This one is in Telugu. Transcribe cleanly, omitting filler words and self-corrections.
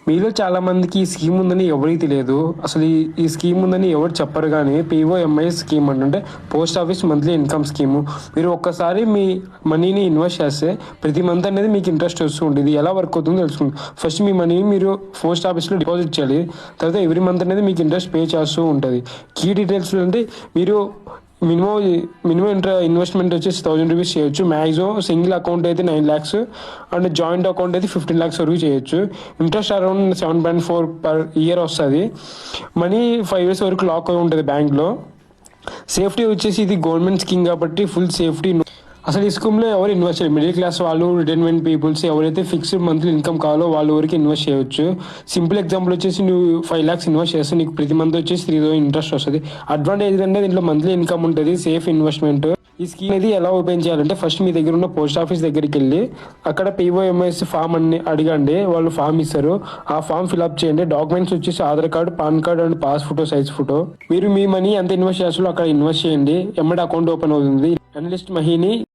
మీలో చాలా మందికి ఈ స్కీమ్ ఉందని ఎవరికి తెలియదు. అసలు ఈ స్కీమ్ ఉందని ఎవరు చెప్పరు. కానీ పిఓఎంఐ స్కీమ్ అంటే post office monthly income scheme. మీరు ఒక్కసారి మీ మనీని ఇన్వెస్ట్ చేస్తే ప్రతి మంత్ అనేది మీకు ఇంట్రెస్ట్ వస్తూ ఉంటుంది. ఎలా వర్క్ అవుతుందో తెలుసుకుంది. ఫస్ట్ మీ మనీని మీరు పోస్ట్ ఆఫీస్లో డిపాజిట్ చేయాలి. తర్వాత ఎవ్రీ మంత్ అనేది మీకు ఇంట్రెస్ట్ పే చేస్తూ ఉంటుంది. కీ డీటెయిల్స్ అంటే మీరు మినిమం ఇన్వెస్ట్మెంట్ వచ్చేసి 1000 రూపీస్ చేయొచ్చు. మ్యాక్సిమం సింగిల్ అకౌంట్ అయితే 9 lakhs అండ్ జాయింట్ అకౌంట్ అయితే 15 lakhs వరకు చేయొచ్చు. ఇంట్రెస్ట్ అరౌండ్ 7.4 per year వస్తుంది. మనీ 5 years వరకు లాక్ అయి ఉంటుంది బ్యాంక్లో. సేఫ్టీ వచ్చేసి ఇది గవర్నమెంట్ స్కీమ్ కాబట్టి ఫుల్ సేఫ్టీ. అసలు ఈ స్కీమ్లో ఎవరు ఇన్వెస్ట్ చేయాలి? మిడిల్ క్లాస్ వాళ్ళు, రిటైర్మెంట్ పీపుల్స్, ఎవరైతే ఫిక్స్డ్ మంత్లీ ఇన్కమ్ కావాలో వాళ్ళు వరకు ఇన్వెస్ట్ చేయవచ్చు. సింపుల్ ఎగ్జాంపుల్ వచ్చేసి నువ్వు 5 lakhs ఇన్వెస్ట్ చేస్తే నీకు ప్రతి మంత్ వచ్చేసి 3000 ఇంట్రెస్ట్ వస్తుంది. అడ్వాంటేజ్ అంటే దీంట్లో మంత్లీ ఇన్కమ్ ఉంటుంది, సేఫ్ ఇన్వెస్ట్మెంట్. ఈ స్కీమ్ అనేది ఎలా ఓపెన్ చేయాలంటే ఫస్ట్ మీ దగ్గర ఉన్న పోస్ట్ ఆఫీస్ దగ్గరికి వెళ్ళి అక్కడ పిఓఎంఎస్ ఫామ్ అని అడగండి. వాళ్ళు ఫామ్ ఇస్తారు. ఆ ఫామ్ ఫిల్అప్ చేయండి. డాక్యుమెంట్స్ వచ్చేసి Aadhaar card, pan card and pass photo size photo. మీరు మీ మనీ ఎంత ఇన్వెస్ట్ చేస్తారో అక్కడ ఇన్వెస్ట్ చేయండి. ఎమ్మటి అకౌంట్ ఓపెన్ అవుతుంది. అనలిస్ట్ మహిని